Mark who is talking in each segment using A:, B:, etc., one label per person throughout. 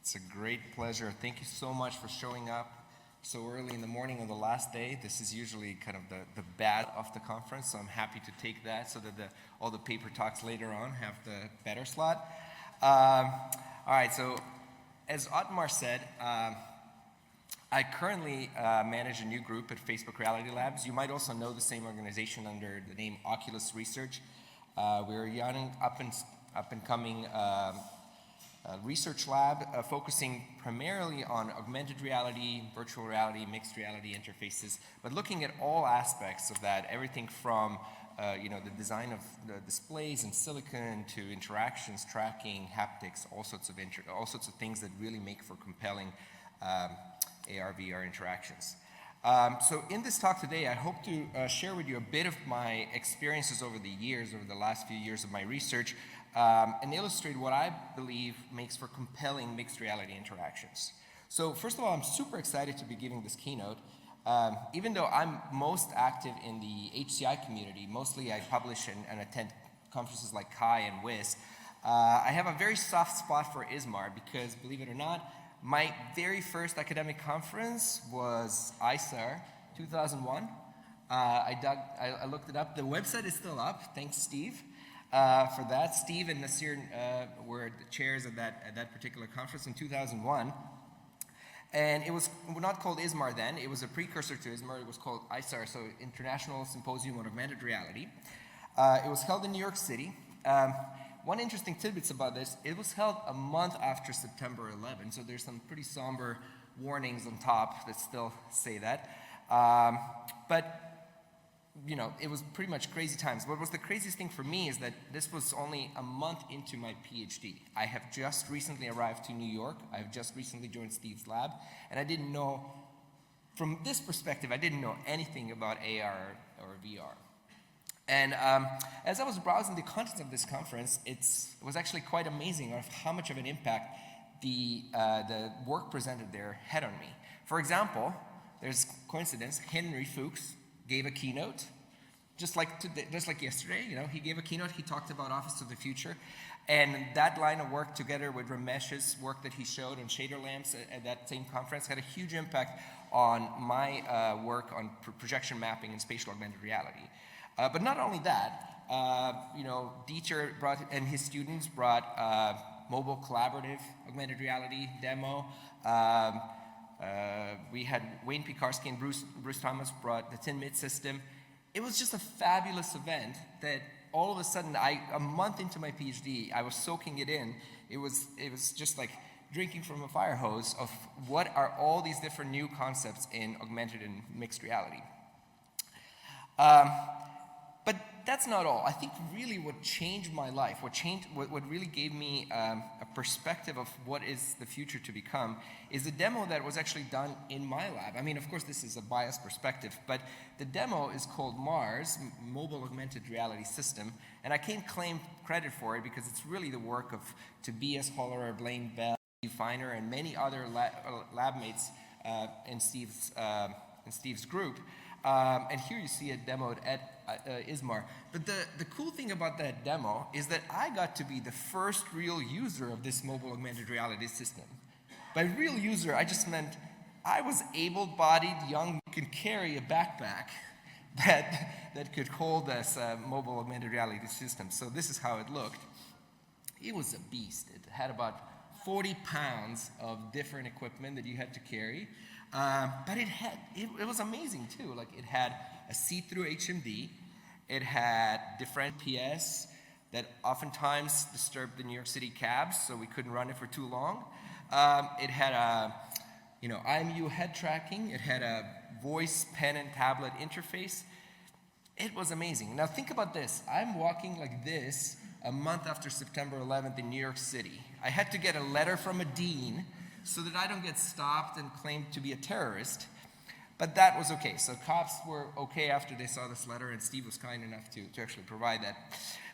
A: It's a great pleasure. Thank you so much for showing up so early in the morning of the last day. This is usually kind of the bad of the conference, so I'm happy to take that so that all the paper talks later on have the better slot. All right, so as Otmar said, I currently manage a new group at Facebook Reality Labs. You might also know the same organization under the name Oculus Research. We're a young, up and coming research lab focusing primarily on augmented reality, virtual reality, mixed reality interfaces, but looking at all aspects of that, everything from the design of the displays and silicon to interactions, tracking, haptics, all sorts of things that really make for compelling AR, VR interactions. So in this talk today, I hope to share with you a bit of my experiences over the last few years of my research, and illustrate what I believe makes for compelling mixed reality interactions. So first of all, I'm super excited to be giving this keynote. Even though I'm most active in the HCI community, mostly I publish and attend conferences like Chi and WIS, I have a very soft spot for ISMAR because, believe it or not, my very first academic conference was ISAR 2001. I looked it up. The website is still up. Thanks, Steve, for that. Steve and Nasir were the chairs at that particular conference in 2001. And it was not called ISMAR then. It was a precursor to ISMAR. It was called ISAR, so International Symposium on Augmented Reality. It was held in New York City. One interesting tidbits about this, it was held a month after September 11, so there's some pretty somber warnings on top that still say that. But it was pretty much crazy times. What was the craziest thing for me is that this was only a month into my PhD. I have just recently arrived to New York. I've just recently joined Steve's lab, and I didn't know, from this perspective, I didn't know anything about AR or VR. And as I was browsing the contents of this conference, it was actually quite amazing of how much of an impact the work presented there had on me. For example, there's coincidence, Henry Fuchs gave a keynote, just like yesterday. He gave a keynote. He talked about Office of the Future, and that line of work, together with Ramesh's work that he showed on shader lamps at that same conference, had a huge impact on my work on projection mapping and spatial augmented reality. But not only that, Dieter and his students brought mobile collaborative augmented reality demo. We had Wayne Piekarski and Bruce Thomas brought the TinMid system. It was just a fabulous event that all of a sudden, a month into my PhD, I was soaking it in. It was just like drinking from a fire hose of what are all these different new concepts in augmented and mixed reality. But that's not all. I think really what changed my life, what really gave me a perspective of what is the future to become, is a demo that was actually done in my lab. I mean, of course, this is a biased perspective, but the demo is called MARS, Mobile Augmented Reality System, and I can't claim credit for it because it's really the work of Tobias Hollerer, Blaine Bell, Steve Feiner, and many other lab mates in Steve's group. And here you see it demoed at ISMAR. But the cool thing about that demo is that I got to be the first real user of this mobile augmented reality system. By real user, I just meant I was able-bodied, young, who could carry a backpack that could hold this mobile augmented reality system. So this is how it looked. It was a beast. It had about 40 pounds of different equipment that you had to carry. But it was amazing too. Like, it had a see-through HMD. It had different PS that oftentimes disturbed the New York City cabs, so we couldn't run it for too long. It had a IMU head tracking. It had a voice, pen, and tablet interface. It was amazing. Now think about this. I'm walking like this a month after September 11th in New York City. I had to get a letter from a dean so that I don't get stopped and claimed to be a terrorist. But that was okay. So cops were okay after they saw this letter, and Steve was kind enough to actually provide that.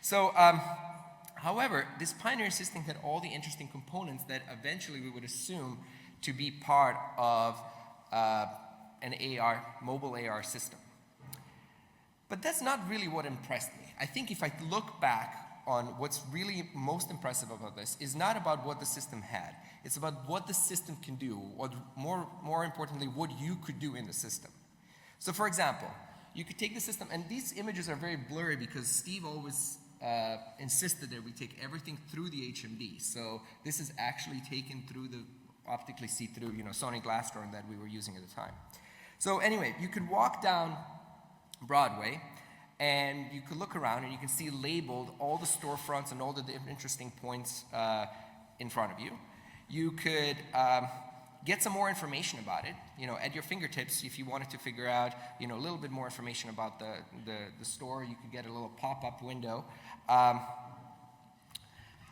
A: So, however, this Pioneer system had all the interesting components that eventually we would assume to be part of an mobile AR system. But that's not really what impressed me. I think if I look back on what's really most impressive about this is not about what the system had. It's about what the system can do, or more importantly, what you could do in the system. So for example, you could take the system, and these images are very blurry because Steve always insisted that we take everything through the HMD. So this is actually taken through the optically see-through, Sony glass drawing that we were using at the time. So anyway, you could walk down Broadway, and you could look around, and you can see labeled all the storefronts and all the interesting points in front of you. You could get some more information about it, at your fingertips. If you wanted to figure out, a little bit more information about the store, you could get a little pop-up window.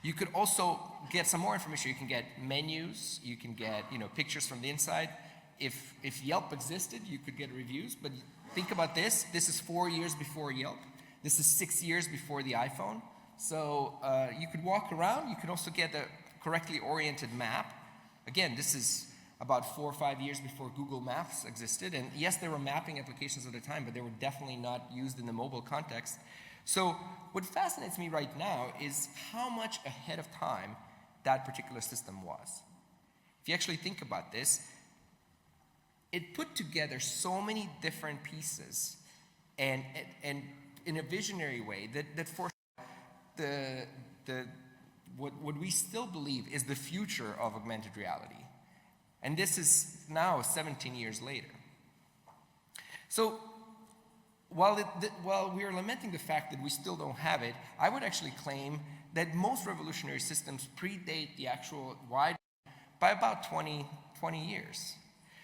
A: You could also get some more information. You can get menus. You can get, pictures from the inside. If Yelp existed, you could get reviews. But think about this. This is 4 years before Yelp. This is 6 years before the iPhone. So you could walk around. You could also get a correctly oriented map. Again, this is about 4 or 5 years before Google Maps existed. And yes, there were mapping applications at the time, but they were definitely not used in the mobile context. So what fascinates me right now is how much ahead of time that particular system was. If you actually think about this, it put together so many different pieces and in a visionary way that for what we still believe is the future of augmented reality. And this is now 17 years later. So while we are lamenting the fact that we still don't have it, I would actually claim that most revolutionary systems predate the actual wide by about 20 years.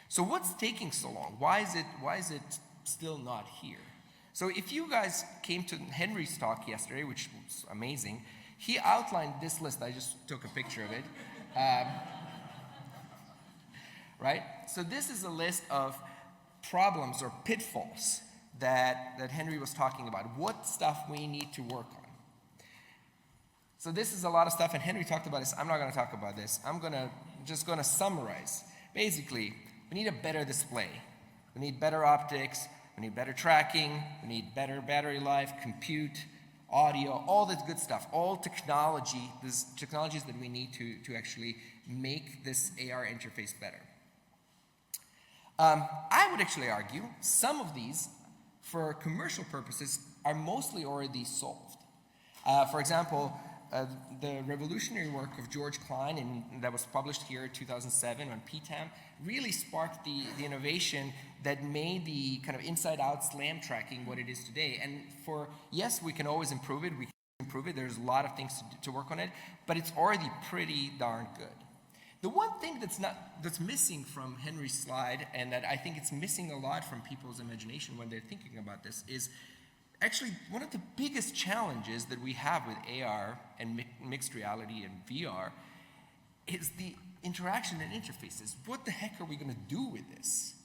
A: So what's taking so long? Why is it still not here? So if you guys came to Henry's talk yesterday, which was amazing, he outlined this list. I just took a picture of it. Right? So this is a list of problems or pitfalls that Henry was talking about. What stuff we need to work on. So this is a lot of stuff, and Henry talked about this. I'm not going to talk about this. I'm just going to summarize. Basically, we need a better display. We need better optics. We need better tracking. We need better battery life, compute, audio, all this good stuff. All technology, these technologies that we need to actually make this AR interface better. I would actually argue some of these, for commercial purposes, are mostly already solved. For example, the revolutionary work of George Klein that was published here in 2007 on PTAM really sparked the innovation that made the kind of inside-out SLAM tracking what it is today. And yes, we can always improve it. We can improve it. There's a lot of things to work on it, but it's already pretty darn good. The one thing that's missing from Henry's slide, and that I think it's missing a lot from people's imagination when they're thinking about this, is actually one of the biggest challenges that we have with AR and mixed reality and VR is the interaction and interfaces. What the heck are we going to do with this?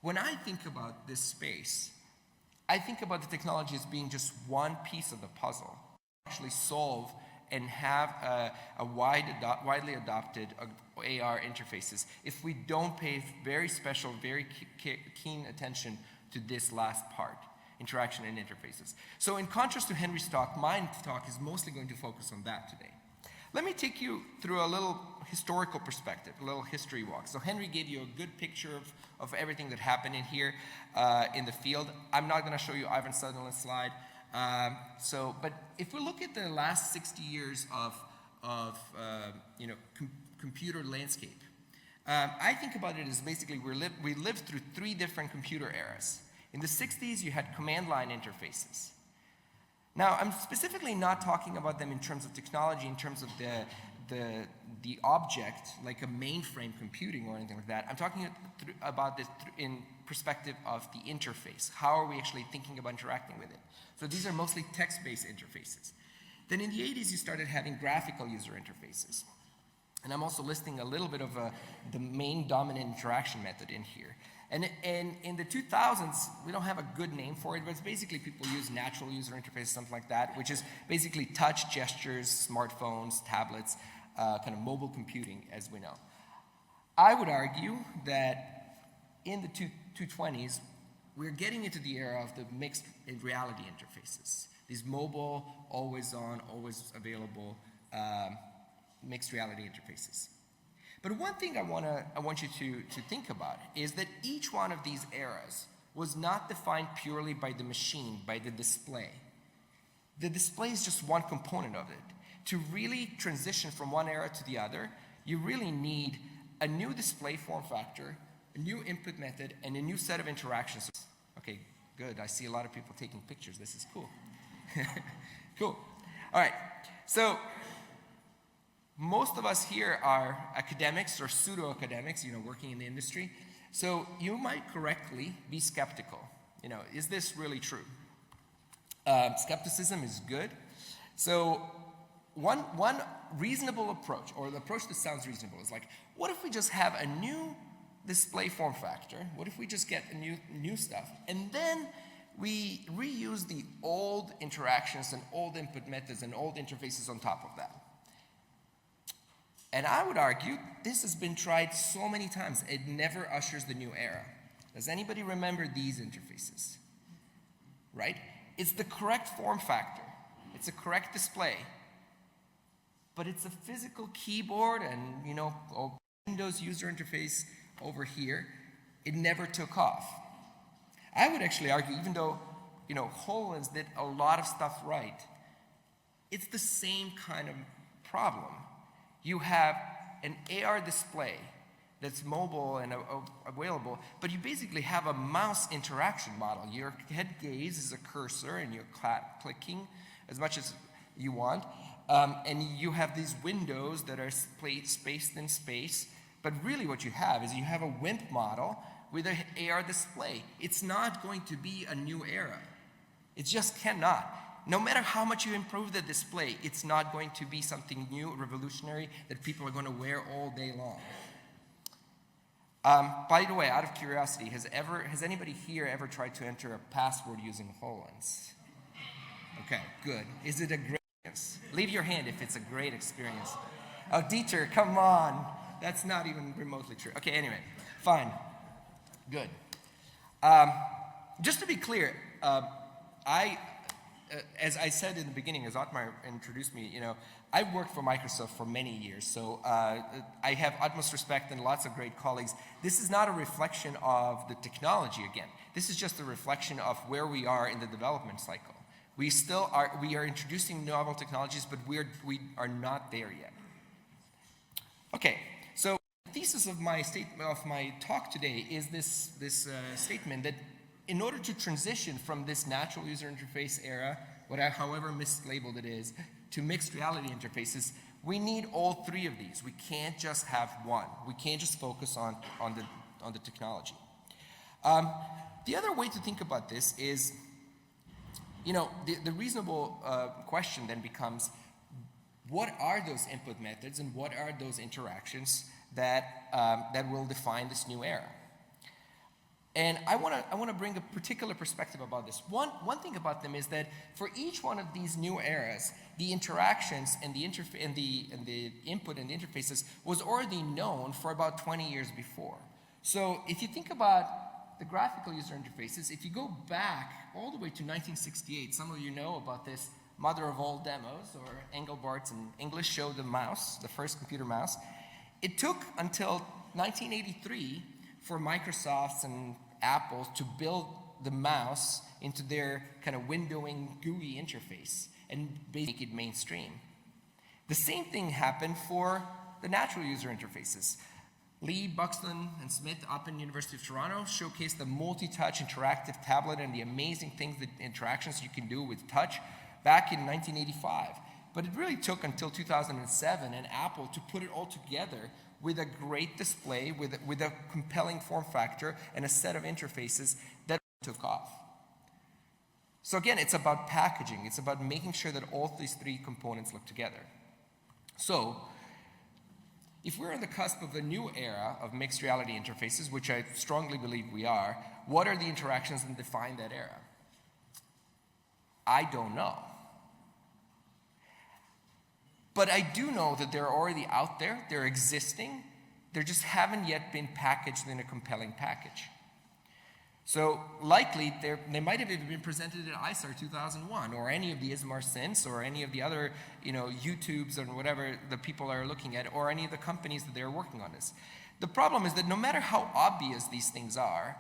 A: When I think about this space, I think about the technology as being just one piece of the puzzle. Actually solve and have a widely adopted AR interfaces if we don't pay very special, very keen attention to this last part, interaction and interfaces. So in contrast to Henry's talk, my talk is mostly going to focus on that today. Let me take you through a little historical perspective, a little history walk. So Henry gave you a good picture of everything that happened in here in the field. I'm not going to show you Ivan Sutherland's slide. But if we look at the last 60 years of computer landscape, I think about it as basically we lived through 3 different computer eras. In the 60s, you had command line interfaces. Now, I'm specifically not talking about them in terms of technology, in terms of the object, like a mainframe computing or anything like that. I'm talking about this in perspective of the interface. How are we actually thinking about interacting with it? So these are mostly text-based interfaces. Then in the 80s, you started having graphical user interfaces. And I'm also listing a little bit of the main dominant interaction method in here. And in the 2000s, we don't have a good name for it, but it's basically people use natural user interface, something like that, which is basically touch, gestures, smartphones, tablets, kind of mobile computing, as we know. I would argue that in the 2020s, we're getting into the era of the mixed reality interfaces. These mobile, always on, always available mixed reality interfaces. But one thing I want you to think about is that each one of these eras was not defined purely by the machine, by the display. The display is just one component of it. To really transition from one era to the other, you really need a new display form factor, a new input method, and a new set of interactions. Okay, good. I see a lot of people taking pictures. This is cool. Cool. All right. So most of us here are academics or pseudo-academics, working in the industry. So you might correctly be skeptical. Is this really true? Skepticism is good. So one reasonable approach, or the approach that sounds reasonable, is like, what if we just have a new display form factor? What if we just get a new stuff, and then we reuse the old interactions and old input methods and old interfaces on top of that? And I would argue this has been tried so many times, it never ushers the new era. Does anybody remember these interfaces? Right? It's the correct form factor. It's a correct display. But it's a physical keyboard and, Windows user interface over here. It never took off. I would actually argue, even though, HoloLens did a lot of stuff right, it's the same kind of problem. You have an AR display that's mobile and available, but you basically have a mouse interaction model. Your head gaze is a cursor and you're clicking as much as you want. And you have these windows that are spaced in space. But really what you have is you have a WIMP model with an AR display. It's not going to be a new era. It just cannot. No matter how much you improve the display, it's not going to be something new, revolutionary, that people are going to wear all day long. By the way, out of curiosity, has anybody here ever tried to enter a password using HoloLens? Okay, good. Is it a great experience? Leave your hand if it's a great experience. Oh, Dieter, come on. That's not even remotely true. Okay, anyway, fine. Good. Just to be clear, as I said in the beginning, as Otmar introduced me, I've worked for Microsoft for many years, so I have utmost respect and lots of great colleagues. This is not a reflection of the technology again. This is just a reflection of where we are in the development cycle. We are introducing novel technologies, but we are not there yet. Okay, so the thesis of my talk today is this statement that in order to transition from this natural user interface era, however mislabeled it is, to mixed reality interfaces, we need all three of these. We can't just have one. We can't just focus on the technology. The other way to think about this is, the reasonable question then becomes, what are those input methods and what are those interactions that will define this new era? And I want to bring a particular perspective about this. One thing about them is that for each one of these new eras, the interactions and the input and the interfaces was already known for about 20 years before. So if you think about the graphical user interfaces, if you go back all the way to 1968, some of you know about this mother of all demos, or Engelbart's in English show, the mouse, the first computer mouse. It took until 1983 for Microsoft and Apple to build the mouse into their kind of windowing GUI interface and make it mainstream. The same thing happened for the natural user interfaces. Lee, Buxton, and Smith up in the University of Toronto showcased the multi-touch interactive tablet and the amazing things, the interactions you can do with touch back in 1985. But it really took until 2007 and Apple to put it all together with a great display, with a compelling form factor and a set of interfaces that took off. So again, it's about packaging. It's about making sure that all these three components look together. So if we're on the cusp of a new era of mixed reality interfaces, which I strongly believe we are, what are the interactions that define that era? I don't know. But I do know that they're already out there, they're existing, they just haven't yet been packaged in a compelling package. So likely they might have even been presented at ISAR 2001 or any of the ISMAR since or any of the other YouTubes or whatever the people are looking at or any of the companies that they're working on this. The problem is that no matter how obvious these things are,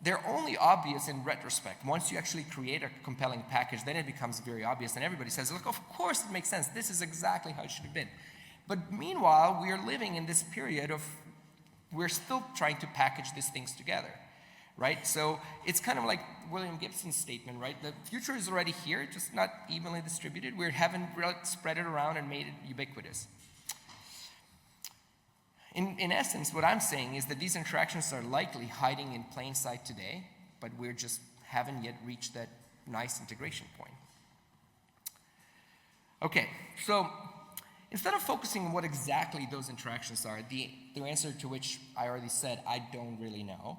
A: they're only obvious in retrospect. Once you actually create a compelling package, then it becomes very obvious and everybody says, look, of course it makes sense. This is exactly how it should have been. But meanwhile, we are living in this period of we're still trying to package these things together. Right? So it's kind of like William Gibson's statement, right? The future is already here, just not evenly distributed. We haven't really spread it around and made it ubiquitous. In essence, what I'm saying is that these interactions are likely hiding in plain sight today, but we just haven't yet reached that nice integration point. Okay, so instead of focusing on what exactly those interactions are, the answer to which I already said, I don't really know,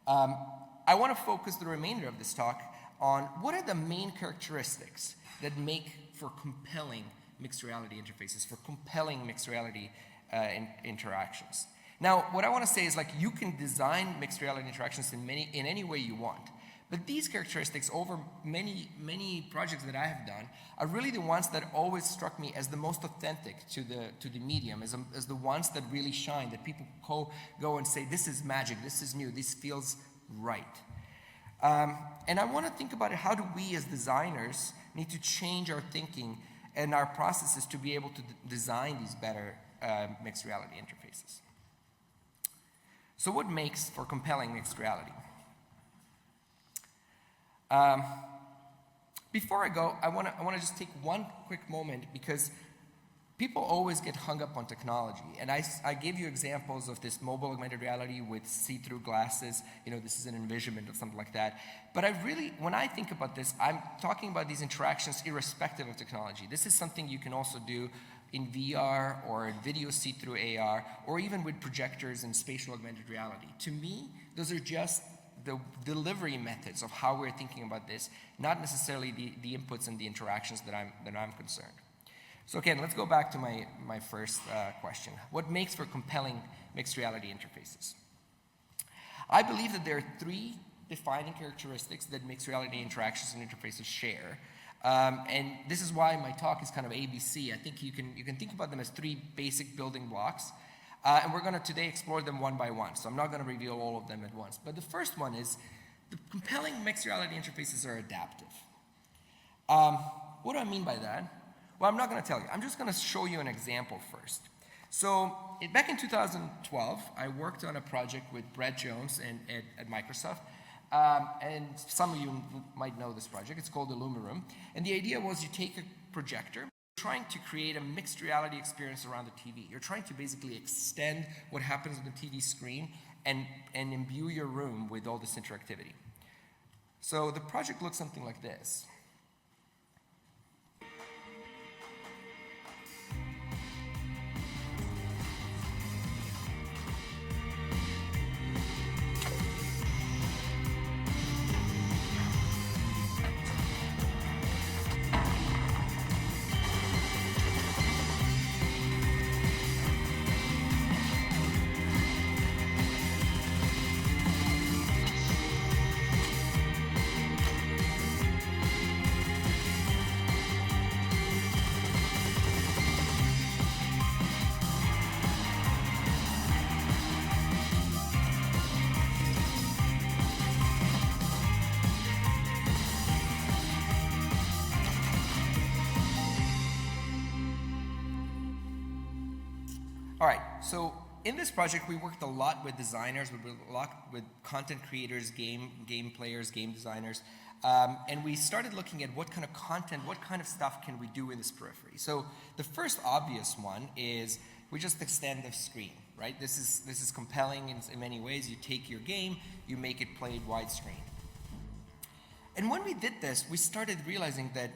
A: I want to focus the remainder of this talk on what are the main characteristics that make for compelling mixed reality interfaces, for compelling mixed reality interactions. Now, what I want to say is you can design mixed reality interactions in any way you want. But these characteristics over many projects that I have done are really the ones that always struck me as the most authentic to the medium, as the ones that really shine, that people go and say, this is magic, this is new, this feels right. And I want to think about it, how do we as designers need to change our thinking and our processes to be able to design these better mixed reality interfaces. So what makes for compelling mixed reality? Before I go, I want to just take one quick moment because people always get hung up on technology. And I gave you examples of this mobile augmented reality with see-through glasses. This is an envisionment of something like that. But when I think about this, I'm talking about these interactions irrespective of technology. This is something you can also do in VR or in video see-through AR or even with projectors and spatial augmented reality. To me, those are just the delivery methods of how we're thinking about this, not necessarily the inputs and the interactions that I'm concerned. So again, let's go back to my first question. What makes for compelling mixed reality interfaces? I believe that there are three defining characteristics that mixed reality interactions and interfaces share. And this is why my talk is kind of ABC. I think you can think about them as three basic building blocks. And we're going to today explore them one by one. So I'm not going to reveal all of them at once. But the first one is the compelling mixed reality interfaces are adaptive. What do I mean by that? Well, I'm not going to tell you. I'm just going to show you an example first. So back in 2012, I worked on a project with Brett Jones at Microsoft. And some of you might know this project. It's called Illumiroom. And the idea was you take a projector, trying to create a mixed reality experience around the TV. You're trying to basically extend what happens on the TV screen and imbue your room with all this interactivity. So the project looks something like this. All right, so in this project, we worked a lot with designers, we worked a lot with content creators, game players, game designers, and we started looking at what kind of content, what kind of stuff can we do in this periphery. So the first obvious one is we just extend the screen, right? This is compelling in many ways. You take your game, you make it played widescreen. And when we did this, we started realizing that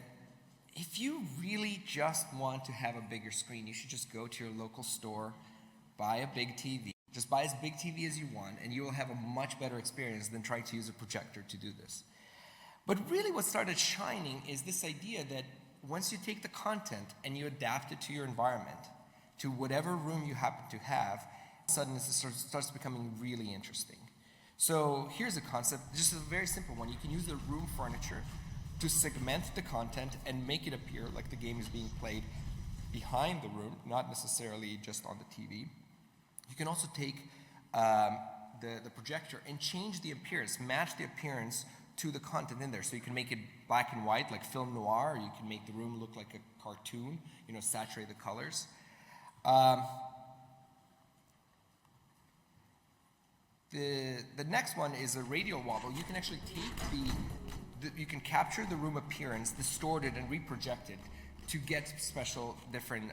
A: if you really just want to have a bigger screen, you should just go to your local store, buy a big TV. Just buy as big TV as you want, and you will have a much better experience than trying to use a projector to do this. But really what started shining is this idea that once you take the content and you adapt it to your environment, to whatever room you happen to have, all of a sudden it starts becoming really interesting. So here's a concept, just a very simple one. You can use the room furniture to segment the content and make it appear like the game is being played behind the room, not necessarily just on the TV. You can also take the projector and change the appearance, match the appearance to the content in there. So you can make it black and white like film noir, or you can make the room look like a cartoon, saturate the colors. The next one is a radial wobble. You can actually take you can capture the room appearance, distort it, and reproject it to get special different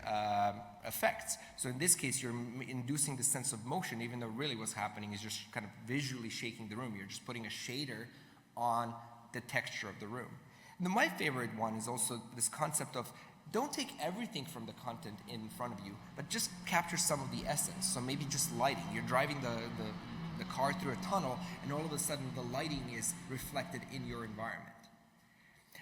A: effects. So in this case, you're inducing the sense of motion, even though really what's happening is just kind of visually shaking the room. You're just putting a shader on the texture of the room. And my favorite one is also this concept of don't take everything from the content in front of you, but just capture some of the essence. So maybe just lighting. You're driving the car through a tunnel, and all of a sudden the lighting is reflected in your environment.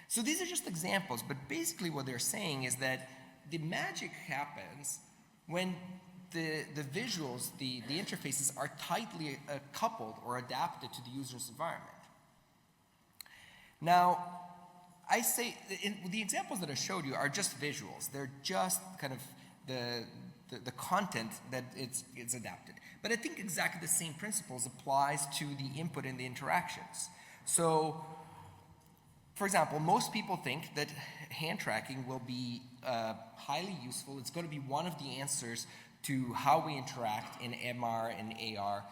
A: So these are just examples, but basically what they're saying is that the magic happens when the visuals, the interfaces are tightly coupled or adapted to the user's environment. Now, I say, the examples that I showed you are just visuals. They're just kind of the content that it's adapted. But I think exactly the same principles applies to the input and the interactions. So, for example, most people think that hand tracking will be highly useful. It's going to be one of the answers to how we interact in MR and AR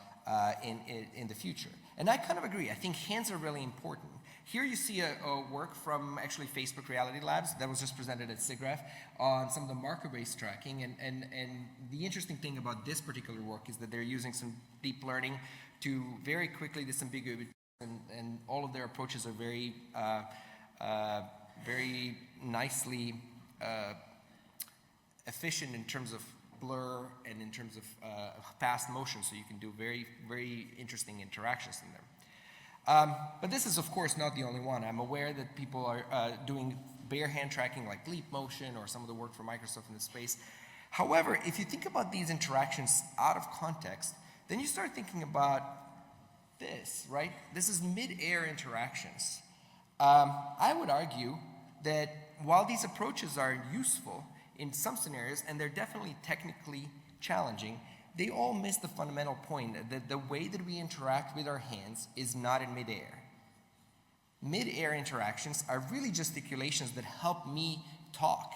A: in the future. And I kind of agree. I think hands are really important. Here you see a work from actually Facebook Reality Labs that was just presented at SIGGRAPH on some of the marker-based tracking. And the interesting thing about this particular work is that they're using some deep learning to very quickly disambiguate, and all of their approaches are very, very nicely efficient in terms of blur and in terms of fast motion, so you can do very, very interesting interactions in there. But this is, of course, not the only one. I'm aware that people are doing bare hand tracking like Leap Motion or some of the work from Microsoft in this space. However, if you think about these interactions out of context, then you start thinking about this, right? This is mid-air interactions. I would argue that while these approaches are useful in some scenarios, and they're definitely technically challenging, they all miss the fundamental point that the way that we interact with our hands is not in mid-air. Mid-air interactions are really gesticulations that help me talk.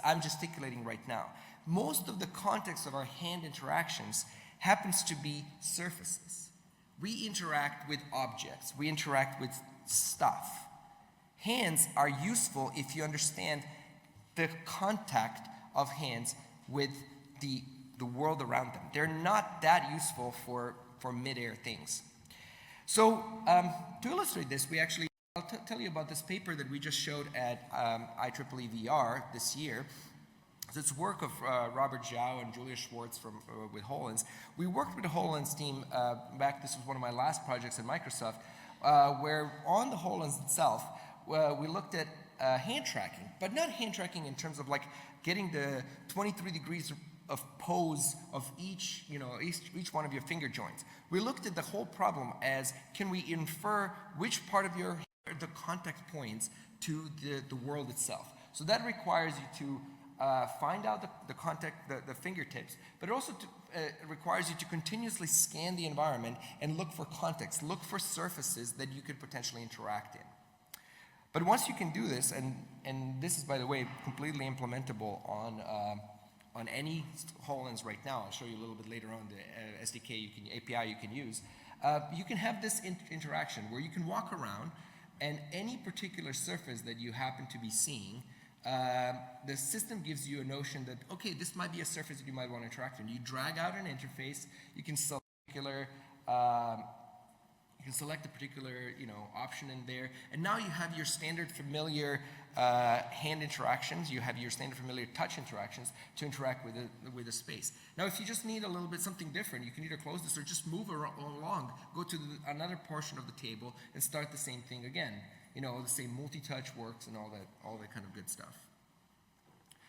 A: I'm gesticulating right now. Most of the context of our hand interactions happens to be surfaces. We interact with objects. We interact with stuff. Hands are useful if you understand the contact of hands with the world around them. They're not that useful for mid-air things. So to illustrate this, I'll tell you about this paper that we just showed at IEEE VR this year. It's work of Robert Zhao and Julia Schwartz with HoloLens. We worked with the HoloLens team this was one of my last projects at Microsoft, where on the HoloLens itself, we looked at hand tracking, but not hand tracking in terms of like getting the 23 degrees of pose of each one of your finger joints. We looked at the whole problem as, can we infer which part of your hair the contact points to the world itself? So that requires you to find out the fingertips, but it also requires you to continuously scan the environment and look for context, look for surfaces that you could potentially interact in. But once you can do this, and this is, by the way, completely implementable on any HoloLens right now. I'll show you a little bit later on the SDK API you can use. You can have this interaction where you can walk around, and any particular surface that you happen to be seeing, the system gives you a notion that, okay, this might be a surface that you might want to interact in. You drag out an interface, you can select a particular option in there, and now you have your standard familiar hand interactions, you have your standard familiar touch interactions to interact with the space. Now if you just need a little bit something different, you can either close this or just move along, go to another portion of the table and start the same thing again. The same multi-touch works and all that kind of good stuff.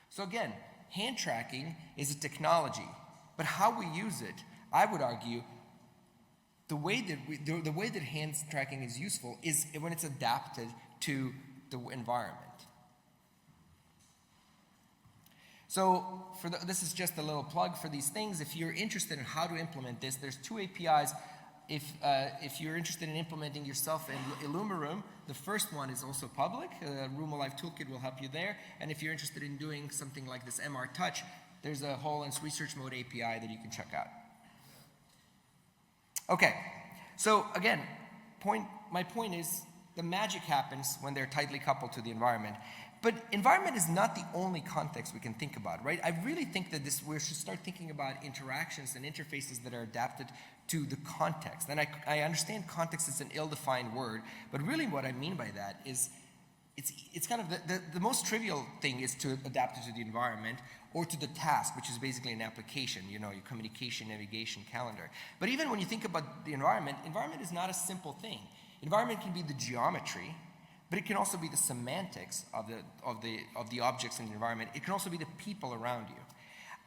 A: So again, hand tracking is a technology, but how we use it, I would argue, the way that hand tracking is useful is when it's adapted to the environment. So this is just a little plug for these things. If you're interested in how to implement this, there's 2 APIs. If you're interested in implementing yourself in Illumaroom, the first one is also public. Room Alive Toolkit will help you there. And if you're interested in doing something like this MR Touch, there's a HoloLens Research Mode API that you can check out. Okay, so again, my point is the magic happens when they're tightly coupled to the environment. But environment is not the only context we can think about, right? I really think that we should start thinking about interactions and interfaces that are adapted to the context. And I understand context is an ill-defined word, but really what I mean by that is it's kind of the most trivial thing is to adapt it to the environment or to the task, which is basically an application, you know, your communication, navigation, calendar. But even when you think about the environment is not a simple thing. Environment can be the geometry, but it can also be the semantics of the objects in the environment. It can also be the people around you.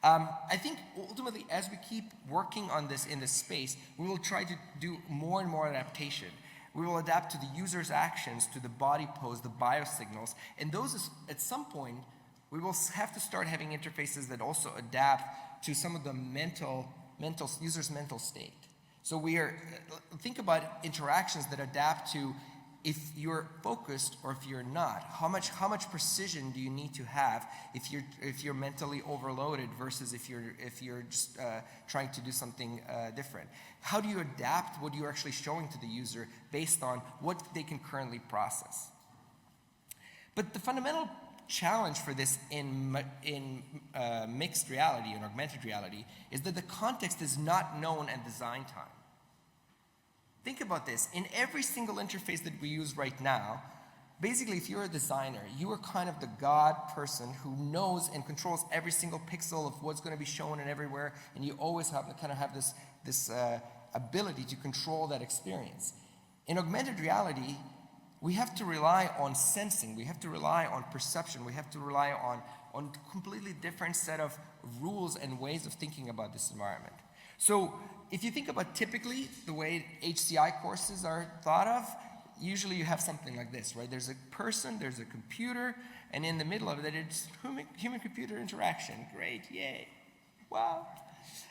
A: I think ultimately, as we keep working on this in this space, we will try to do more and more adaptation. We will adapt to the user's actions, to the body pose, the biosignals, and those, at some point, we will have to start having interfaces that also adapt to some of the user's mental state. So think about interactions that adapt to if you're focused or if you're not. How much precision do you need to have if you're mentally overloaded versus if you're just trying to do something different? How do you adapt what you're actually showing to the user based on what they can currently process? But the fundamental challenge for this in mixed reality and augmented reality is that the context is not known at design time. Think about this. In every single interface that we use right now, basically if you're a designer, you are kind of the God person who knows and controls every single pixel of what's going to be shown and everywhere, and you always have this ability to control that experience. In augmented reality, we have to rely on sensing, we have to rely on perception, we have to rely on completely different set of rules and ways of thinking about this environment. So if you think about typically the way HCI courses are thought of, usually you have something like this, right? There's a person, there's a computer, and in the middle of it, it's human-computer interaction. Great, yay, wow.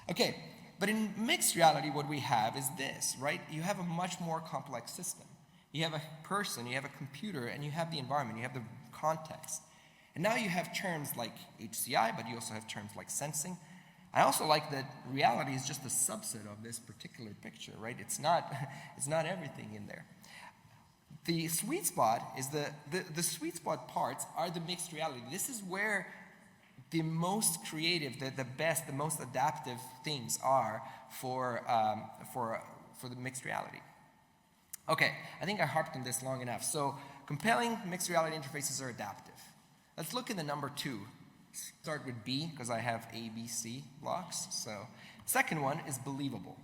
A: Okay, but in mixed reality, what we have is this, right? You have a much more complex system. You have a person, you have a computer, and you have the environment, you have the context. And now you have terms like HCI, but you also have terms like sensing. I also like that reality is just a subset of this particular picture, right? It's not everything in there. The sweet spot is the sweet spot parts are the mixed reality. This is where the most creative, the best, the most adaptive things are for the mixed reality. Okay, I think I harped on this long enough. So compelling mixed reality interfaces are adaptive. Let's look at the number 2. Start with B, because I have A, B, C blocks. So second one is believable.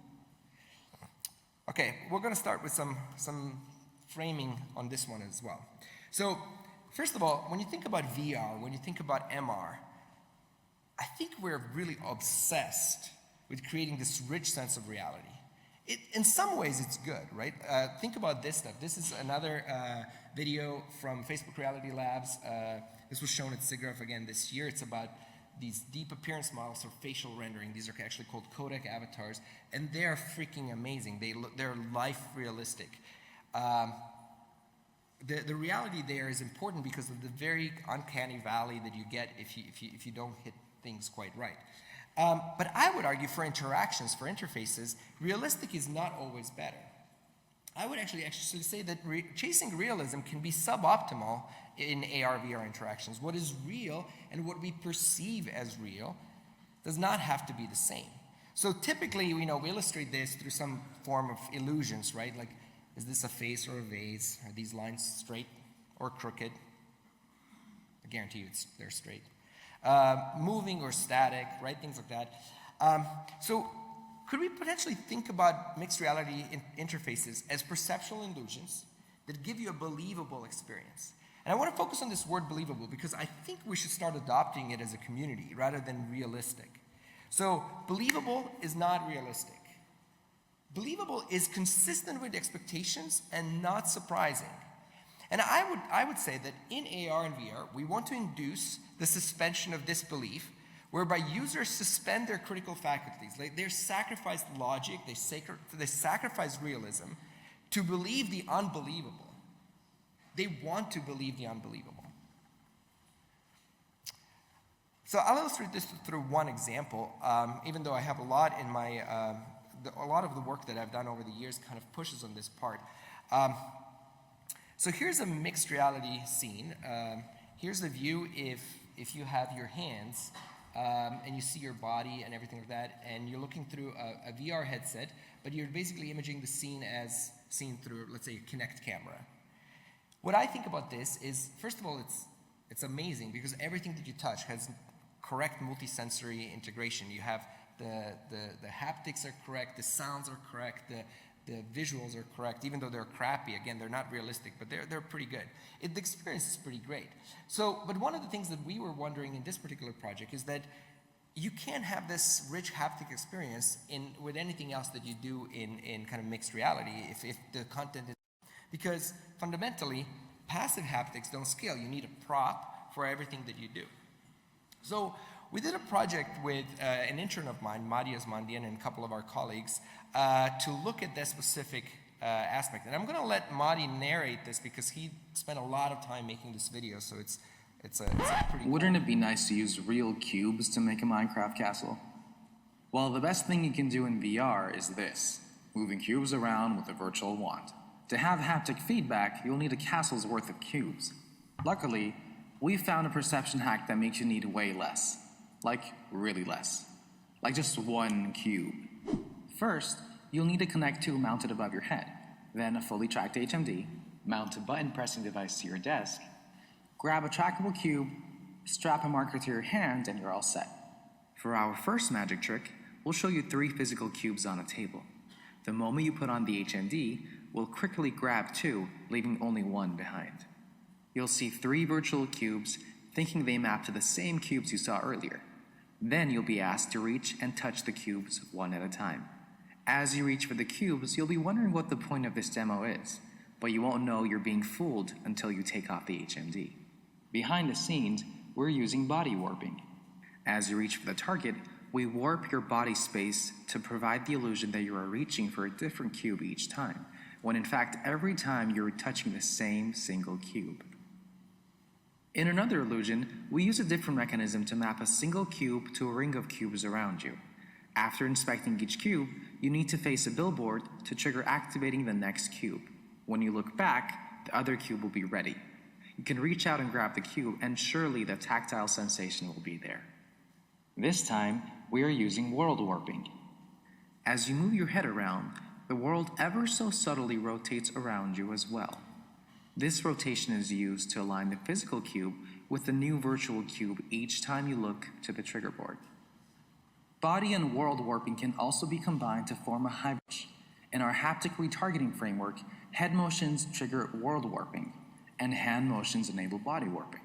A: Okay, we're going to start with some framing on this one as well. So first of all, when you think about VR, when you think about MR, I think we're really obsessed with creating this rich sense of reality. In some ways, it's good, right? Think about this stuff. This is another video from Facebook Reality Labs. This was shown at SIGGRAPH again this year. It's about these deep appearance models or facial rendering. These are actually called codec avatars, and they're freaking amazing. They're life realistic. The reality there is important because of the very uncanny valley that you get if you don't hit things quite right. But I would argue for interactions, for interfaces, realistic is not always better. I would actually say that chasing realism can be suboptimal in AR/VR interactions. What is real and what we perceive as real does not have to be the same. So typically, we illustrate this through some form of illusions, right? Like, is this a face or a vase? Are these lines straight or crooked? I guarantee you they're straight. Moving or static, right? Things like that. So could we potentially think about mixed reality interfaces as perceptual illusions that give you a believable experience? And I want to focus on this word believable because I think we should start adopting it as a community rather than realistic. So believable is not realistic. Believable is consistent with expectations and not surprising. And I would say that in AR and VR, we want to induce the suspension of disbelief, whereby users suspend their critical faculties. Like they sacrifice logic, they sacrifice realism to believe the unbelievable. They want to believe the unbelievable. So I'll illustrate this through one example, even though I have a lot in my, a lot of the work that I've done over the years kind of pushes on this part. So here's a mixed reality scene. Here's the view if you have your hands and you see your body and everything like that, and you're looking through a VR headset, but you're basically imaging the scene as seen through, let's say, a Kinect camera. What I think about this is, first of all, it's amazing because everything that you touch has correct multisensory integration. You have the haptics are correct, the sounds are correct, the visuals are correct, even though they're crappy. Again, they're not realistic, but they're pretty good. The experience is pretty great. So, but one of the things that we were wondering in this particular project is that you can't have this rich haptic experience with anything else that you do in kind of mixed reality if the content is, because fundamentally, passive haptics don't scale. You need a prop for everything that you do. So we did a project with an intern of mine, Madi Osmandian, and a couple of our colleagues to look at that specific aspect. And I'm going to let Madi narrate this because he spent a lot of time making this video, so it's a pretty
B: Wouldn't it be nice to use real cubes to make a Minecraft castle? Well, the best thing you can do in VR is this, moving cubes around with a virtual wand. To have haptic feedback, you'll need a castle's worth of cubes. Luckily, we found a perception hack that makes you need way less. Like, really less. Like just one cube. First, you'll need a Connect 2 mounted above your head, then a fully tracked HMD, mount a button pressing device to your desk, grab a trackable cube, strap a marker to your hand, and you're all set. For our first magic trick, we'll show you 3 physical cubes on a table. The moment you put on the HMD, we'll quickly grab 2, leaving only 1 behind. You'll see 3 virtual cubes, thinking they map to the same cubes you saw earlier. Then you'll be asked to reach and touch the cubes one at a time. As you reach for the cubes, you'll be wondering what the point of this demo is, but you won't know you're being fooled until you take off the HMD. Behind the scenes, we're using body warping. As you reach for the target, we warp your body space to provide the illusion that you are reaching for a different cube each time, when in fact every time you're touching the same single cube. In another illusion, we use a different mechanism to map a single cube to a ring of cubes around you. After inspecting each cube, you need to face a billboard to trigger activating the next cube. When you look back, the other cube will be ready. You can reach out and grab the cube, and surely the tactile sensation will be there. This time, we are using world warping. As you move your head around, the world ever so subtly rotates around you as well. This rotation is used to align the physical cube with the new virtual cube each time you look to the trigger board. Body and world warping can also be combined to form a hybrid. In our haptic retargeting framework, head motions trigger world warping, and hand motions enable body warping.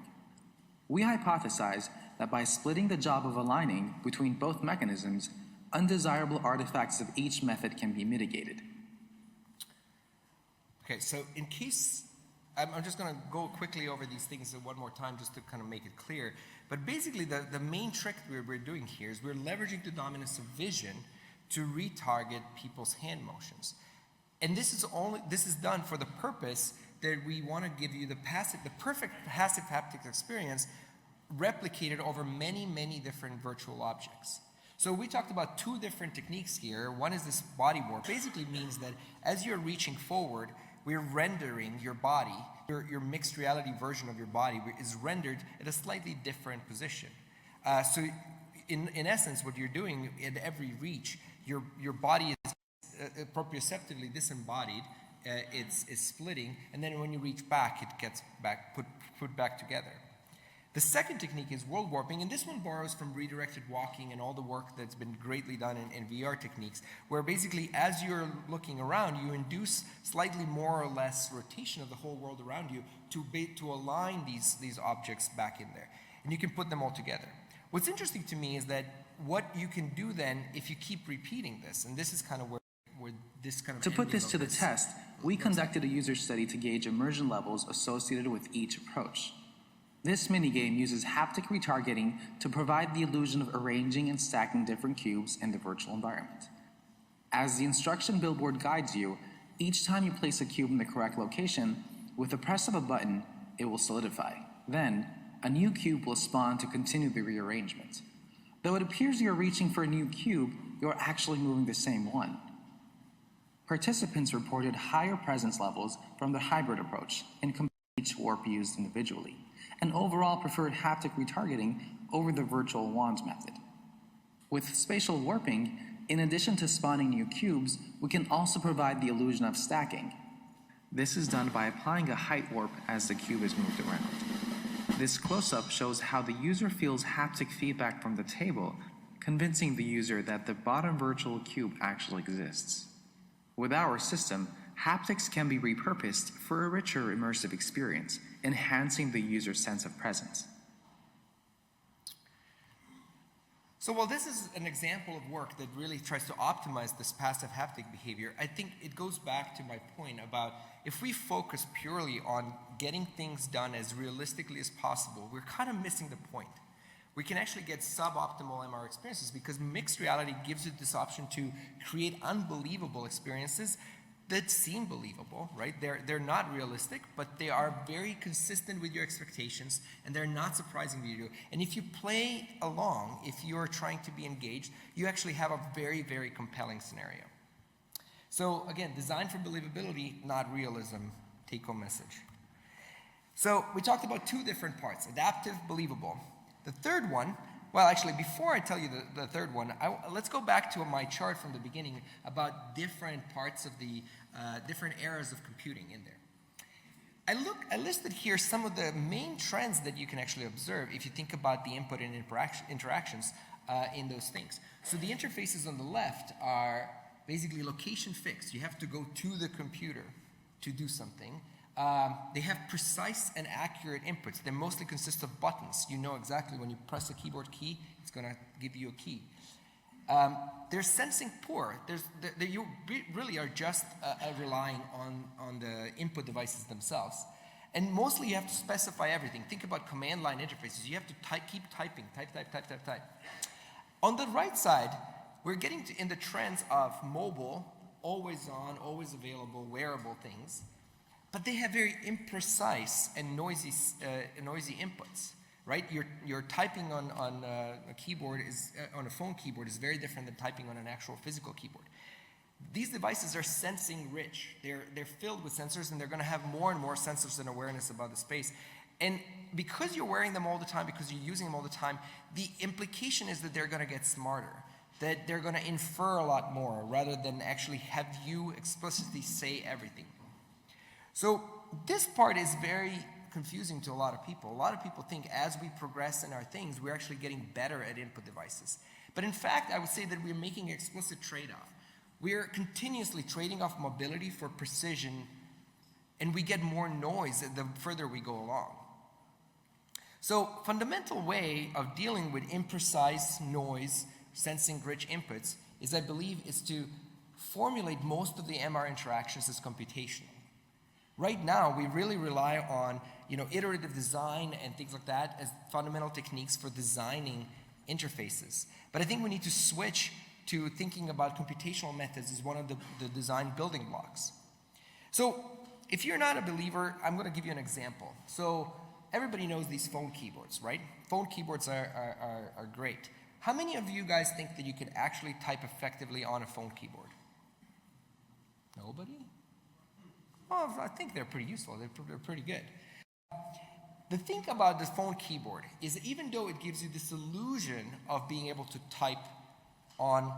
B: We hypothesize that by splitting the job of aligning between both mechanisms, undesirable artifacts of each method can be mitigated.
A: Okay, so in case, I'm just going to go quickly over these things one more time just to kind of make it clear. But basically, the main trick we're doing here is we're leveraging the dominance of vision to retarget people's hand motions. And this is done for the purpose that we want to give you the perfect passive haptic experience replicated over many, many different virtual objects. So we talked about 2 different techniques here. One is this body warp. Basically means that as you're reaching forward, we're rendering your body, your mixed reality version of your body is rendered at a slightly different position. So in essence, what you're doing at every reach, your body is proprioceptively disembodied, it's splitting, and then when you reach back, it gets put back together. The second technique is world warping, and this one borrows from redirected walking and all the work that's been greatly done in VR techniques, where basically as you're looking around, you induce slightly more or less rotation of the whole world around you to align these objects back in there. And you can put them all together. What's interesting to me is that what you can do then if you keep repeating this, and this is kind of where this kind of
B: To put this to the
A: envelope is-
B: test, we conducted a user study to gauge immersion levels associated with each approach. This minigame uses haptic retargeting to provide the illusion of arranging and stacking different cubes in the virtual environment. As the instruction billboard guides you, each time you place a cube in the correct location, with the press of a button, it will solidify. Then, a new cube will spawn to continue the rearrangement. Though it appears you're reaching for a new cube, you're actually moving the same one. Participants reported higher presence levels from the hybrid approach in compared to each warp used individually, and overall preferred haptic retargeting over the virtual wands method. With spatial warping, in addition to spawning new cubes, we can also provide the illusion of stacking. This is done by applying a height warp as the cube is moved around. This close-up shows how the user feels haptic feedback from the table, convincing the user that the bottom virtual cube actually exists. With our system, haptics can be repurposed for a richer immersive experience, enhancing the user's sense of presence.
A: So while this is an example of work that really tries to optimize this passive haptic behavior, I think it goes back to my point about if we focus purely on getting things done as realistically as possible, we're kind of missing the point. We can actually get suboptimal MR experiences because mixed reality gives you this option to create unbelievable experiences that seem believable, right? They're not realistic, but they are very consistent with your expectations, and they're not surprising to you. And if you play along, if you're trying to be engaged, you actually have a very, very compelling scenario. So again, design for believability, not realism, take-home message. So we talked about two different parts, adaptive, believable. The third one, well, actually, before I tell you the third one, let's go back to my chart from the beginning about different parts of the different eras of computing in there. I listed here some of the main trends that you can actually observe if you think about the input and interactions in those things. So the interfaces on the left are basically location fixed. You have to go to the computer to do something. They have precise and accurate inputs. They mostly consist of buttons. You know exactly when you press a keyboard key, it's going to give you a key. They're sensing poor. You really are just relying on the input devices themselves. And mostly you have to specify everything. Think about command line interfaces. You have to keep typing, type. On the right side, we're getting in the trends of mobile, always on, always available, wearable things. But they have very imprecise and noisy inputs, right? You're typing on a keyboard on a phone keyboard is very different than typing on an actual physical keyboard. These devices are sensing rich. They're filled with sensors, and they're going to have more and more sensors and awareness about the space. And because you're wearing them all the time, because you're using them all the time, the implication is that they're going to get smarter, that they're going to infer a lot more rather than actually have you explicitly say everything. So this part is very confusing to a lot of people. A lot of people think as we progress in our things, we're actually getting better at input devices. But in fact, I would say that we're making an explicit trade-off. We're continuously trading off mobility for precision, and we get more noise the further we go along. So fundamental way of dealing with imprecise noise, sensing rich inputs, is I believe is to formulate most of the MR interactions as computational. Right now, we really rely on iterative design and things like that as fundamental techniques for designing interfaces. But I think we need to switch to thinking about computational methods as one of the design building blocks. So if you're not a believer, I'm going to give you an example. So everybody knows these phone keyboards, right? Phone keyboards are great. How many of you guys think that you could actually type effectively on a phone keyboard? Nobody? Well, I think they're pretty useful. They're pretty good. The thing about the phone keyboard is that even though it gives you this illusion of being able to type on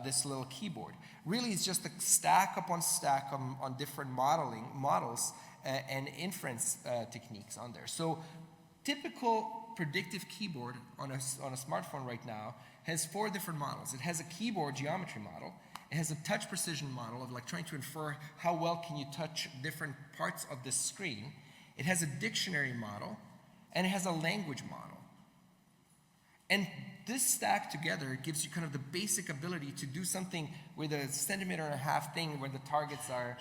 A: this little keyboard, really it's just a stack upon stack on different models and inference techniques on there. So typical predictive keyboard on a smartphone right now has 4 different models. It has a keyboard geometry model. It has a touch precision model of like trying to infer how well can you touch different parts of the screen. It has a dictionary model, and it has a language model. And this stack together gives you kind of the basic ability to do something with a 1.5 centimeter thing where the targets are,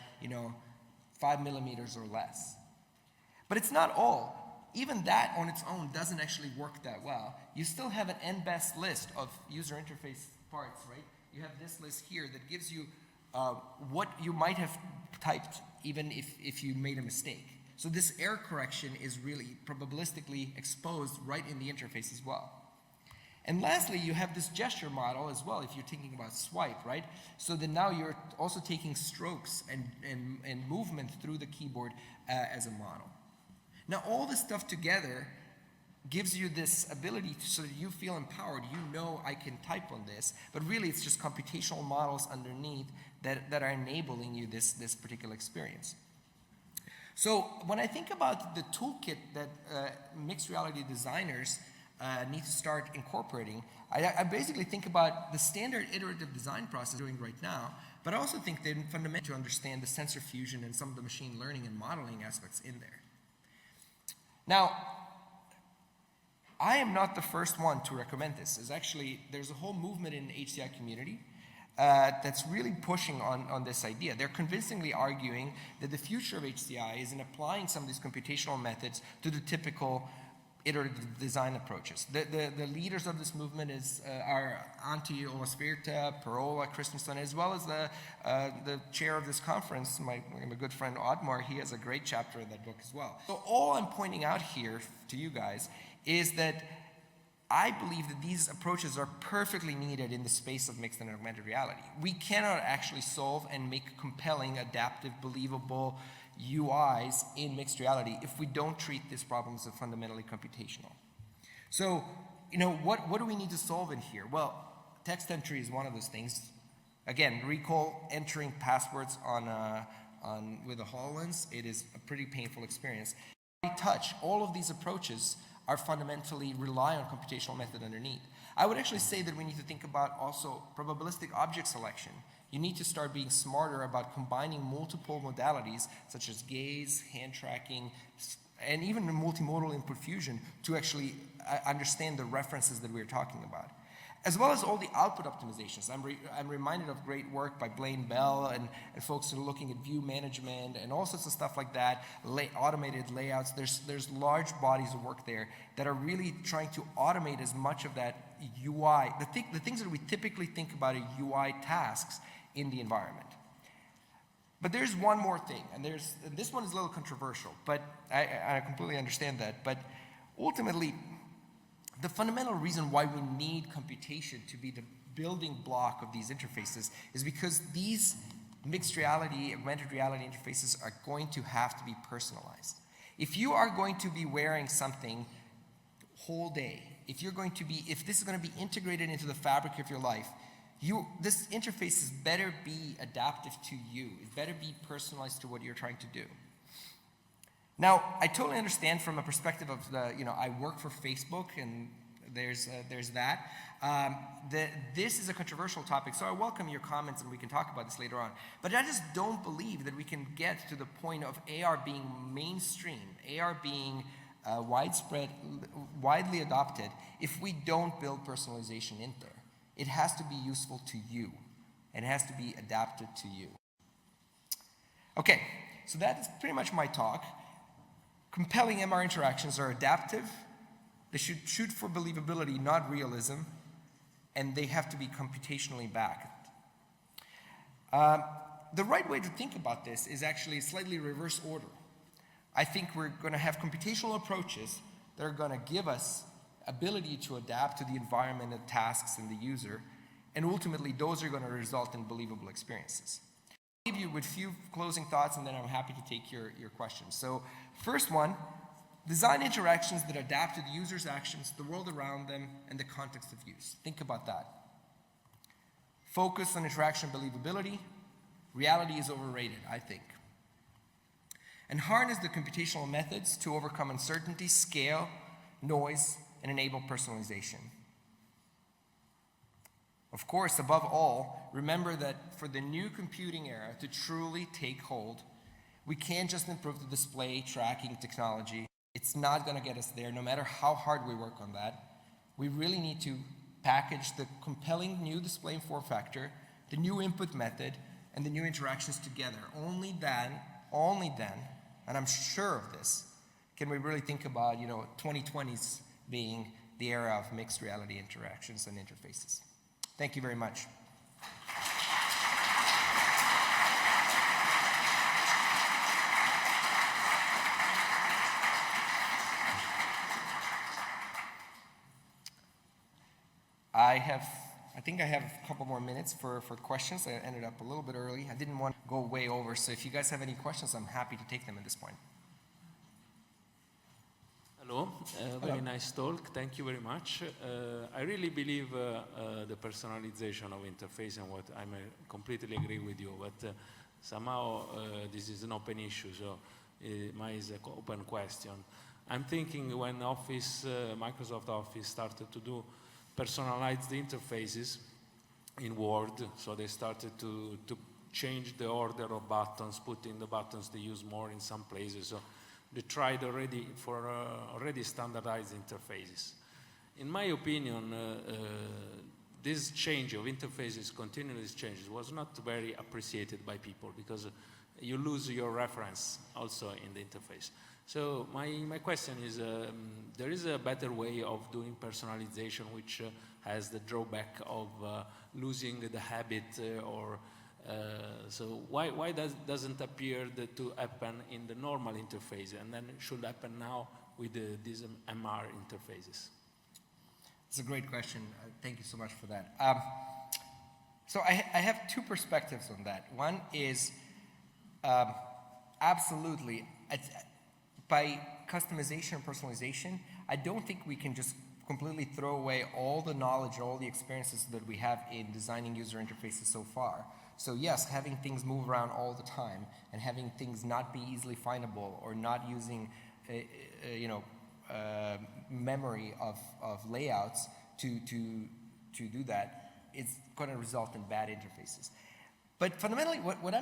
A: 5 millimeters or less. But it's not all. Even that on its own doesn't actually work that well. You still have an n-best list of user interface parts, right? You have this list here that gives you what you might have typed even if you made a mistake. So this error correction is really probabilistically exposed right in the interface as well. And lastly, you have this gesture model as well if you're thinking about swipe, right? So then now you're also taking strokes and movement through the keyboard as a model. Now all this stuff together gives you this ability so that you feel empowered. You know I can type on this, but really it's just computational models underneath that are enabling you this particular experience. So when I think about the toolkit that mixed reality designers need to start incorporating, I basically think about the standard iterative design process we're doing right now, but I also think they're fundamental to understand the sensor fusion and some of the machine learning and modeling aspects in there. Now, I am not the first one to recommend this. There's a whole movement in the HCI community that's really pushing on this idea. They're convincingly arguing that the future of HCI is in applying some of these computational methods to the typical iterative design approaches. The leaders of this movement are Antti Olasvirta, Perola, Christensen, as well as the chair of this conference, my good friend Oddmar. He has a great chapter in that book as well. So all I'm pointing out here to you guys is that I believe that these approaches are perfectly needed in the space of mixed and augmented reality. We cannot actually solve and make compelling, adaptive, believable UIs in mixed reality if we don't treat these problems as fundamentally computational. So, what do we need to solve in here? Well, text entry is one of those things. Again, recall entering passwords with a HoloLens. It is a pretty painful experience. Touch, all of these approaches are fundamentally rely on computational method underneath. I would actually say that we need to think about also probabilistic object selection. You need to start being smarter about combining multiple modalities such as gaze, hand tracking, and even multimodal input fusion to actually understand the references that we're talking about. As well as all the output optimizations. I'm reminded of great work by Blaine Bell and folks who are looking at view management and all sorts of stuff like that, automated layouts. There's large bodies of work there that are really trying to automate as much of that UI, the things that we typically think about as UI tasks in the environment. But there's one more thing, and this one is a little controversial, but I completely understand that. But ultimately, the fundamental reason why we need computation to be the building block of these interfaces is because these mixed reality, augmented reality interfaces are going to have to be personalized. If you are going to be wearing something whole day, if this is going to be integrated into the fabric of your life, this interface better be adaptive to you. It better be personalized to what you're trying to do. Now, I totally understand from a perspective of I work for Facebook, and there's that. This is a controversial topic, so I welcome your comments, and we can talk about this later on. But I just don't believe that we can get to the point of AR being mainstream, AR being widespread, widely adopted, if we don't build personalization in there. It has to be useful to you, and it has to be adapted to you. Okay, so that's pretty much my talk. Compelling MR interactions are adaptive. They should shoot for believability, not realism, and they have to be computationally backed. The right way to think about this is actually slightly reverse order. I think we're going to have computational approaches that are going to give us ability to adapt to the environment, the tasks, and the user, and ultimately those are going to result in believable experiences. I'll leave you with a few closing thoughts, and then I'm happy to take your questions. So first one, design interactions that adapt to the user's actions, the world around them, and the context of use. Think about that. Focus on interaction believability. Reality is overrated, I think. And harness the computational methods to overcome uncertainty, scale, noise, and enable personalization. Of course, above all, remember that for the new computing era to truly take hold, we can't just improve the display tracking technology. It's not going to get us there, no matter how hard we work on that. We really need to package the compelling new display and form factor, the new input method, and the new interactions together. Only then, and I'm sure of this, can we really think about 2020s being the era of mixed reality interactions and interfaces. Thank you very much. I think I have a couple more minutes for questions. I ended up a little bit early. I didn't want to go way over, so if you guys have any questions, I'm happy to take them at this point.
C: Hello, very nice talk. Thank you very much. I really believe the personalization of interface and what I completely agree with you, but somehow this is an open issue, so mine is an open question. I'm thinking when Microsoft Office started to do personalize the interfaces in Word, so they started to change the order of buttons, putting the buttons they use more in some places. So they tried already for already standardized interfaces. In my opinion, this change of interfaces, continuous changes, was not very appreciated by people because you lose your reference also in the interface. So my question is, there is a better way of doing personalization which has the drawback of losing the habit so why doesn't appear to happen in the normal interface and then should happen now with these MR interfaces?
A: It's a great question. Thank you so much for that. So I have two perspectives on that. One is absolutely, by customization and personalization, I don't think we can just completely throw away all the knowledge, all the experiences that we have in designing user interfaces so far. So yes, having things move around all the time and having things not be easily findable or not using memory of layouts to do that, it's going to result in bad interfaces. But fundamentally, what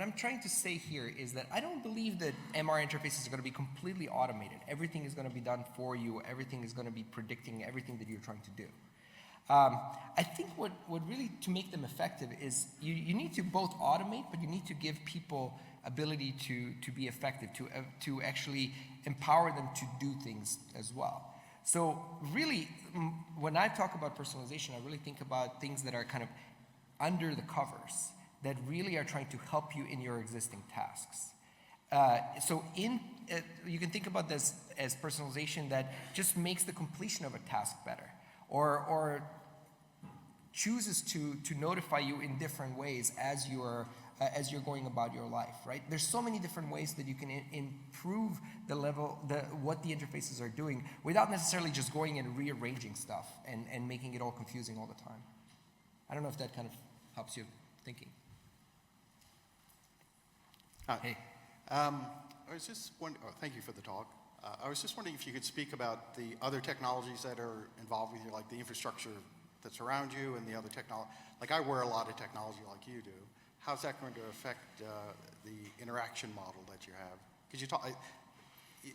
A: I'm trying to say here is that I don't believe that MR interfaces are going to be completely automated. Everything is going to be done for you. Everything is going to be predicting everything that you're trying to do. I think what really, to make them effective is you need to both automate, but you need to give people ability to be effective, to actually empower them to do things as well. So really, when I talk about personalization, I really think about things that are kind of under the covers, that really are trying to help you in your existing tasks. You can think about this as personalization that just makes the completion of a task better, or chooses to notify you in different ways as you're going about your life, right? There's so many different ways that you can improve what the interfaces are doing without necessarily just going and rearranging stuff and making it all confusing all the time. I don't know if that kind of helps you thinking. Hey.
D: I was just wondering, thank you for the talk. I was just wondering if you could speak about the other technologies that are involved with you, like the infrastructure that's around you and the other technology. Like I wear a lot of technology like you do. How's that going to affect the interaction model that you have? Because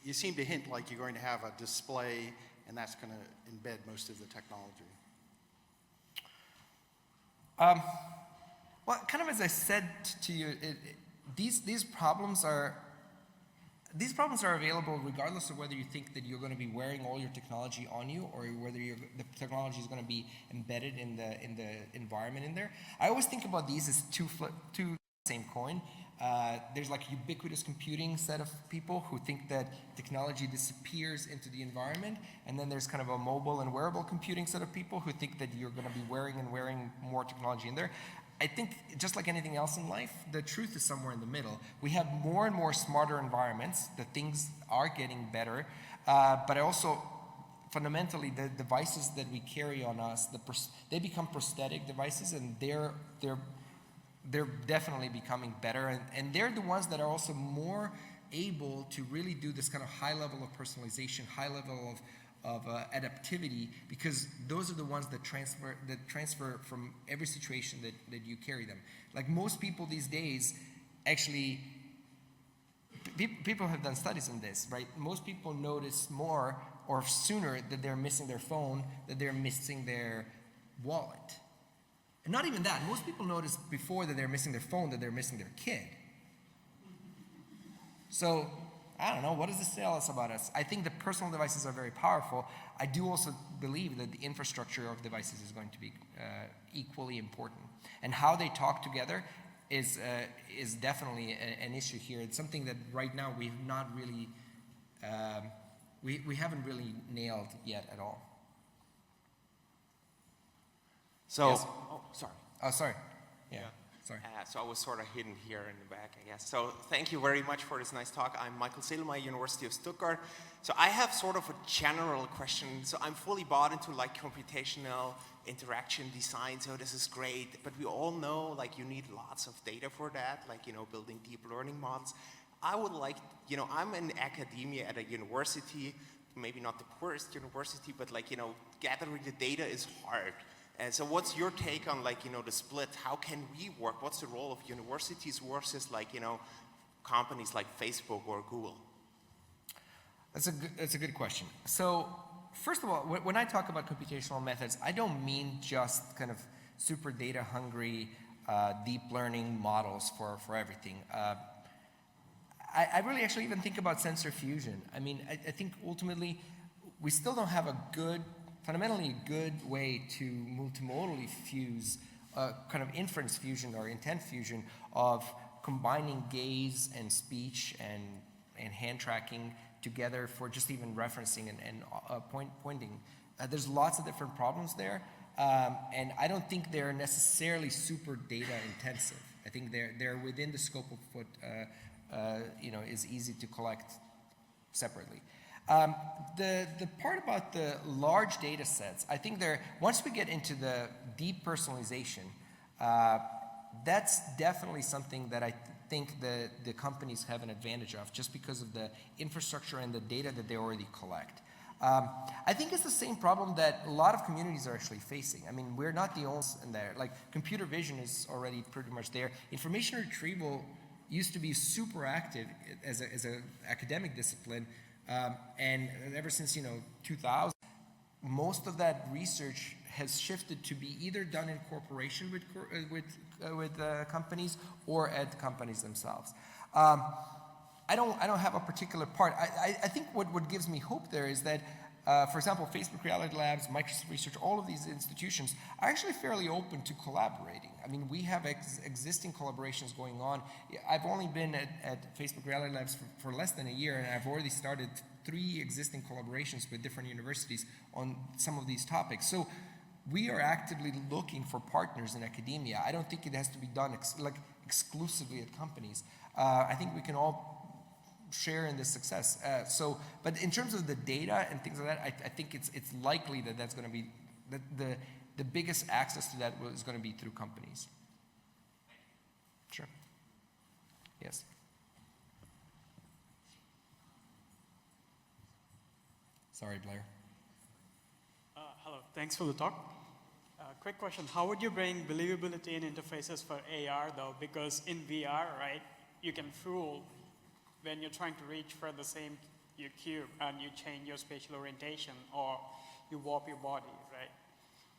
D: you seem to hint like you're going to have a display and that's going to embed most of the technology.
A: Well, kind of as I said to you, these problems are available regardless of whether you think that you're going to be wearing all your technology on you or whether the technology is going to be embedded in the environment in there. I always think about these as two same coin. There's like a ubiquitous computing set of people who think that technology disappears into the environment, and then there's kind of a mobile and wearable computing set of people who think that you're going to be wearing more technology in there. I think just like anything else in life, the truth is somewhere in the middle. We have more and more smarter environments, the things are getting better, but also fundamentally the devices that we carry on us, they become prosthetic devices, and they're definitely becoming better, and they're the ones that are also more able to really do this kind of high level of personalization, high level of adaptivity, because those are the ones that transfer from every situation that you carry them. Like most people these days, actually, people have done studies on this, right? Most people notice more or sooner that they're missing their phone, that they're missing their wallet. And not even that. Most people notice before that they're missing their phone, that they're missing their kid. So, I don't know, what does this tell us about us? I think the personal devices are very powerful. I do also believe that the infrastructure of devices is going to be equally important. And how they talk together is definitely an issue here. It's something that right now we've not really, we haven't really nailed yet at all.
E: So,
A: Yes.
E: oh, sorry.
A: Oh, sorry. Yeah. Sorry.
E: So I was sort of hidden here in the back, I guess. So thank you very much for this nice talk. I'm Michael Silma, University of Stuttgart. So I have sort of a general question. So I'm fully bought into like computational interaction design. So this is great, but we all know like you need lots of data for that, like, you know, building deep learning models. I would like, you know, I'm in academia at a university, maybe not the poorest university, but like, you know, gathering the data is hard. And so what's your take on like, you know, the split? How can we work? What's the role of universities versus like, you know, companies like Facebook or Google?
A: That's a good question. So first of all, when I talk about computational methods, I don't mean just kind of super data hungry, deep learning models for everything. I really actually even think about sensor fusion. I mean, I think ultimately we still don't have a fundamentally good way to multimodally fuse kind of inference fusion or intent fusion of combining gaze and speech and hand tracking together for just even referencing and pointing. There's lots of different problems there, and I don't think they're necessarily super data intensive. I think they're within the scope of what you know, is easy to collect separately. The part about the large data sets, I think once we get into the deep personalization, that's definitely something that I think the companies have an advantage of just because of the infrastructure and the data that they already collect. I think it's the same problem that a lot of communities are actually facing. I mean, we're not the only ones in there. Like, computer vision is already pretty much there. Information retrieval used to be super active as an academic discipline. And ever since, you know, 2000, most of that research has shifted to be either done in cooperation with companies or at companies themselves. I don't have a particular part. I think what gives me hope there is that, for example, Facebook Reality Labs, Microsoft Research, all of these institutions are actually fairly open to collaborating. I mean, we have existing collaborations going on. I've only been at Facebook Reality Labs for less than a year, and I've already started 3 existing collaborations with different universities on some of these topics. So we are actively looking for partners in academia. I don't think it has to be done exclusively at companies. I think we can all share in this success. But in terms of the data and things like that, I think it's likely that that's going to be the biggest access to that is going to be through companies. Sure. Yes. Sorry, Blair.
F: Hello, thanks for the talk. Quick question, how would you bring believability in interfaces for AR though? Because in VR, right, you can fool when you're trying to reach for the same your cube and you change your spatial orientation or you warp your body, right?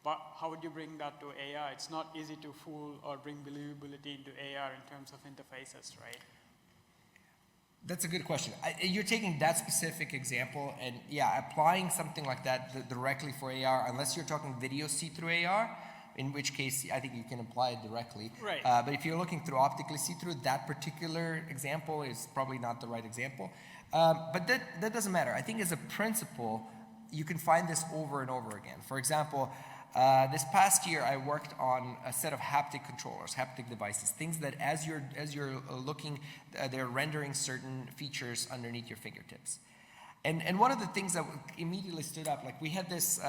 F: But how would you bring that to AR? It's not easy to fool or bring believability into AR in terms of interfaces, right?
A: That's a good question. You're taking that specific example and yeah, applying something like that directly for AR, unless you're talking video see-through AR, in which case I think you can apply it directly.
F: Right.
A: But if you're looking through optically see-through, that particular example is probably not the right example. But that doesn't matter. I think as a principle, you can find this over and over again. For example, this past year I worked on a set of haptic controllers, haptic devices, things that as you're looking, they're rendering certain features underneath your fingertips. And one of the things that immediately stood up, like we had this,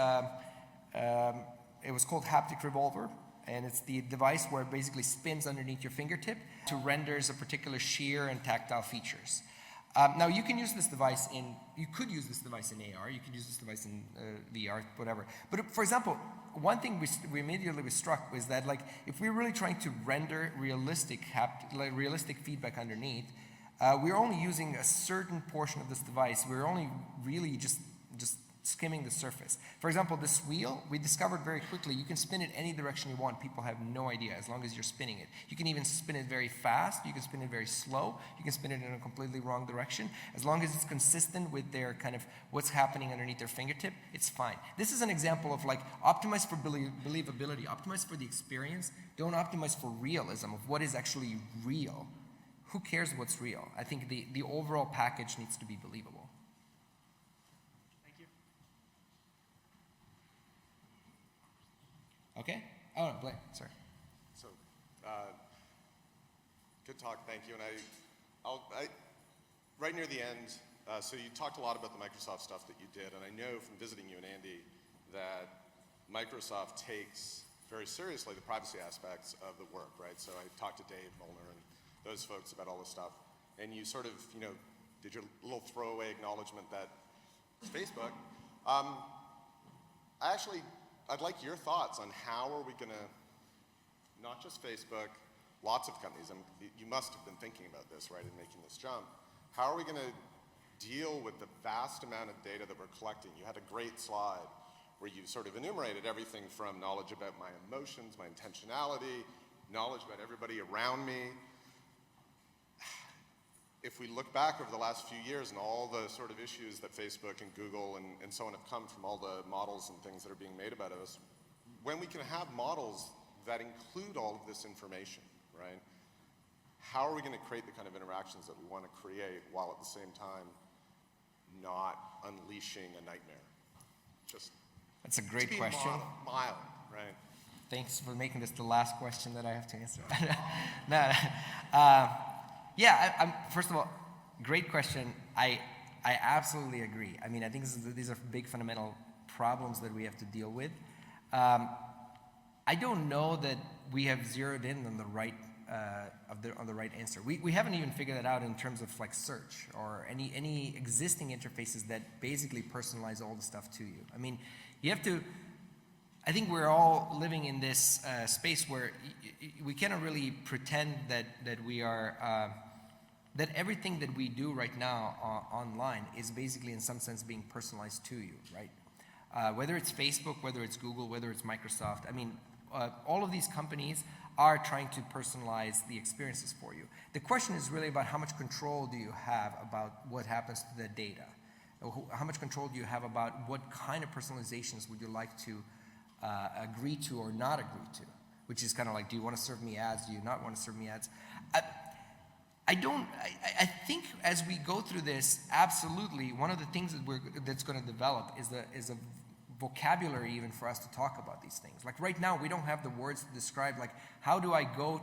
A: it was called Haptic Revolver, and it's the device where it basically spins underneath your fingertip to renders a particular shear and tactile features. Now you can use this device you could use this device in AR, you could use this device in VR, whatever. But for example, one thing we immediately was struck was that like if we're really trying to render realistic feedback underneath, we're only using a certain portion of this device. We're only really just skimming the surface. For example, this wheel, we discovered very quickly, you can spin it any direction you want. People have no idea as long as you're spinning it. You can even spin it very fast. You can spin it very slow. You can spin it in a completely wrong direction. As long as it's consistent with their kind of what's happening underneath their fingertip, it's fine. This is an example of like optimize for believability, optimize for the experience. Don't optimize for realism of what is actually real. Who cares what's real? I think the overall package needs to be believable. Okay? Oh, Blake, sorry.
G: So, good talk, thank you. And right near the end, so you talked a lot about the Microsoft stuff that you did, and I know from visiting you and Andy that Microsoft takes very seriously the privacy aspects of the work, right? So I talked to Dave Molnar and those folks about all this stuff, and you sort of, did your little throwaway acknowledgement that it's Facebook. I'd like your thoughts on how are we going to, not just Facebook, lots of companies, and you must have been thinking about this, right, in making this jump. How are we going to deal with the vast amount of data that we're collecting? You had a great slide where you sort of enumerated everything from knowledge about my emotions, my intentionality, knowledge about everybody around me. If we look back over the last few years and all the sort of issues that Facebook and Google and so on have come from all the models and things that are being made about us, when we can have models that include all of this information, right? How are we going to create the kind of interactions that we want to create while at the same time not unleashing a nightmare?
A: That's a great question.
G: Mild, right?
A: Thanks for making this the last question that I have to answer. Yeah, first of all, great question. I absolutely agree. I mean, I think these are big fundamental problems that we have to deal with. I don't know that we have zeroed in on the right on the right answer. We haven't even figured that out in terms of like search or any existing interfaces that basically personalize all the stuff to you. I mean, you have to. I think we're all living in this space where we cannot really pretend that we are. That everything that we do right now online is basically in some sense being personalized to you, right? Whether it's Facebook, whether it's Google, whether it's Microsoft, I mean, all of these companies are trying to personalize the experiences for you. The question is really about how much control do you have about what happens to the data? How much control do you have about what kind of personalizations would you like to agree to or not agree to? Which is kind of like, do you want to serve me ads? Do you not want to serve me ads? I think as we go through this, absolutely, one of the things that's going to develop is a vocabulary even for us to talk about these things. Like right now, we don't have the words to describe like how do I go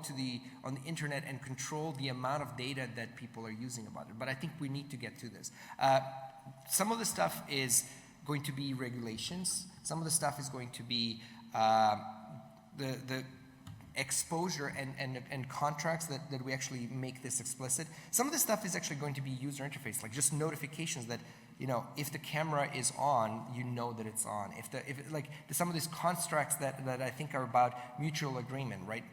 A: on the internet and control the amount of data that people are using about it. But I think we need to get to this. Some of the stuff is going to be regulations. Some of the stuff is going to be the exposure and contracts that we actually make this explicit. Some of the stuff is actually going to be user interface, like just notifications that, if the camera is on, you know that it's on. Some of these constructs that I think are about mutual agreement, right?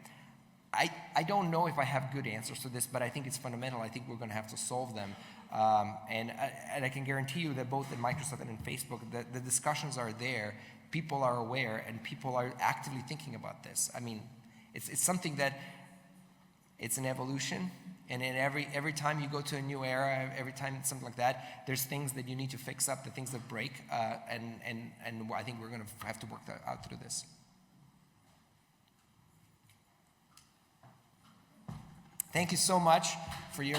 A: I don't know if I have good answers to this, but I think it's fundamental. I think we're going to have to solve them. And I can guarantee you that both at Microsoft and in Facebook, the discussions are there, people are aware, and people are actively thinking about this. I mean, it's something that it's an evolution, and in every time you go to a new era, every time something like that, there's things that you need to fix up, the things that break, and I think we're going to have to work that out through this. Thank you so much for your